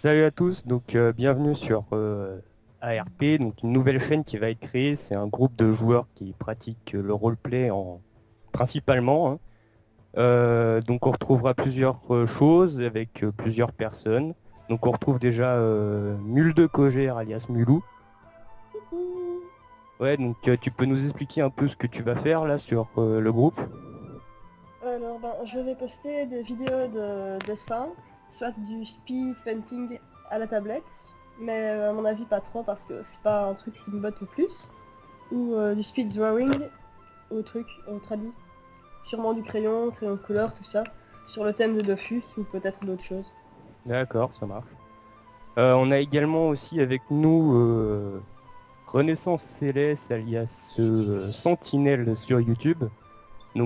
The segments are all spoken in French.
Salut à tous, bienvenue sur ARP, donc une nouvelle chaîne qui va être créée. C'est un groupe de joueurs qui pratiquent le roleplay principalement, hein. Donc on retrouvera plusieurs choses avec plusieurs personnes. Donc on retrouve déjà Mulde Kogère alias Mulou. Ouais, tu peux nous expliquer un peu ce que tu vas faire là sur le groupe? Alors, je vais poster des vidéos de dessin, soit du speed painting à la tablette, mais à mon avis pas trop parce que c'est pas un truc qui me botte le plus, ou du speed drawing au truc tradi, sûrement du crayon de couleur, tout ça, sur le thème de Dofus ou peut-être d'autres choses. D'accord, ça marche. On a également aussi avec nous Renaissance Céleste alias Sentinelle sur YouTube.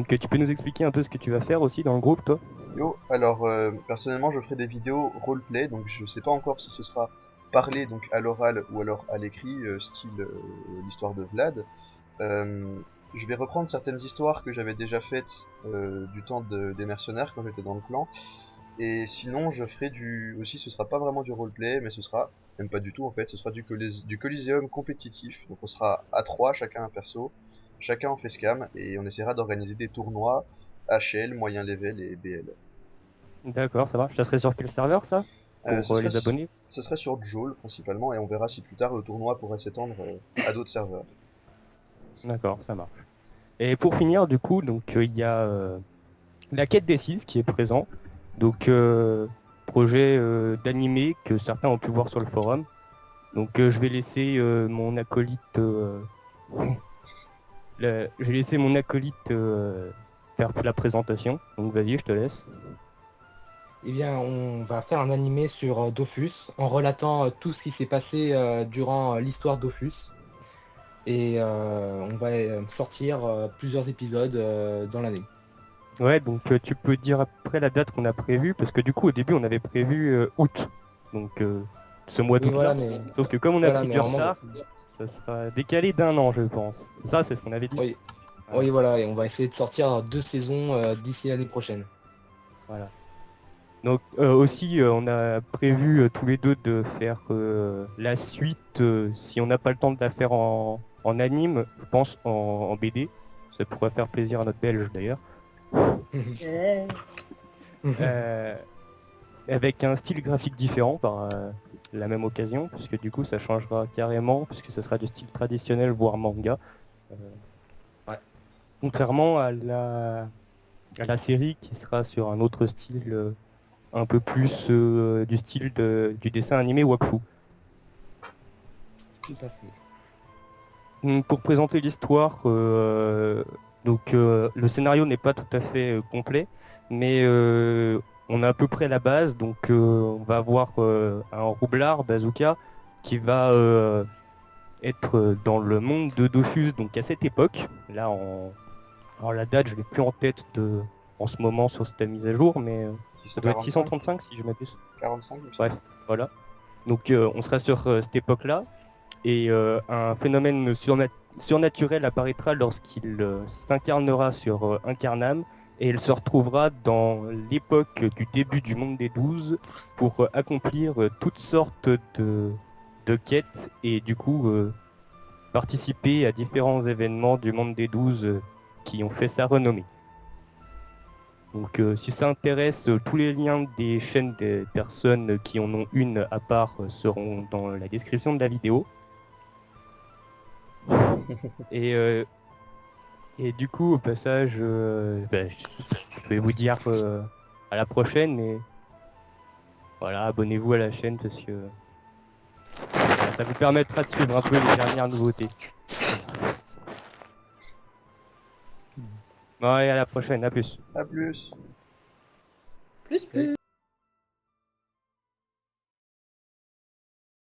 Tu peux nous expliquer un peu ce que tu vas faire aussi dans le groupe, toi? Yo, alors personnellement je ferai des vidéos roleplay, donc je sais pas encore si ce sera parlé donc à l'oral ou alors à l'écrit, style l'histoire de Vlad. Euh, je vais reprendre certaines histoires que j'avais déjà faites du temps des mercenaires quand j'étais dans le clan. Et sinon je ferai aussi ce sera pas vraiment du roleplay, mais ce sera, même pas du tout en fait, ce sera du Coliseum compétitif. Donc on sera à 3, chacun un perso, chacun en facecam, et on essaiera d'organiser des tournois HL, moyen level et BL. D'accord, ça marche. Ça serait sur quel serveur, ça? Euh, Pour ce serait, les abonnés? ce serait sur Joule principalement, et on verra si plus tard le tournoi pourrait s'étendre à d'autres serveurs. D'accord, ça marche. Et pour finir, du coup, il y a la quête des six qui est présent. Donc, projet d'animé que certains ont pu voir sur le forum. Je vais laisser mon acolyte je vais laisser mon acolyte faire la présentation. Donc vas-y, je te laisse. Eh bien, on va faire un animé sur Dofus en relatant tout ce qui s'est passé durant l'histoire Dofus. Et on va sortir plusieurs épisodes dans l'année. Ouais, tu peux dire après la date qu'on a prévue, parce que du coup au début on avait prévu août, donc ce mois Oui, d'août là. Sauf que comme on a voilà, pris mais du vraiment, retard, ça sera décalé d'un an je pense. C'est ça, c'est ce qu'on avait dit? oui, Voilà. oui, voilà, et on va essayer de sortir 2 saisons d'ici l'année prochaine. Voilà. Aussi on a prévu tous les deux de faire la suite, si on n'a pas le temps de la faire en anime, je pense en BD. Ça pourrait faire plaisir à notre Belge d'ailleurs. Yeah. Euh, Avec un style graphique différent par la même occasion, puisque du coup ça changera carrément, puisque ce sera du style traditionnel, voire manga. Euh, Ouais, Contrairement à la série qui sera sur un autre style un peu plus du style du dessin animé Wakfu. tout à fait. Pour présenter l'histoire, le scénario n'est pas tout à fait complet, mais on a à peu près la base. On va avoir un roublard, Bazooka, qui va être dans le monde de Dofus, donc à cette époque. Alors la date, je l'ai plus en tête en ce moment sur cette mise à jour, mais ça doit être 645, 635 si je m'abuse. 45 il me semble. Bref, voilà. On sera sur cette époque-là. Et un phénomène surnaturel apparaîtra lorsqu'il s'incarnera sur Incarnam et il se retrouvera dans l'époque du début du monde des 12 pour accomplir toutes sortes de quêtes et du coup participer à différents événements du monde des 12 qui ont fait sa renommée. Si ça intéresse, tous les liens des chaînes des personnes qui en ont une à part seront dans la description de la vidéo. Et, euh, et du coup, au passage, je vais vous dire à la prochaine et voilà, abonnez-vous à la chaîne parce que voilà, ça vous permettra de suivre un peu les dernières nouveautés. Bon, allez, à la prochaine, à plus. A plus. Plus plus.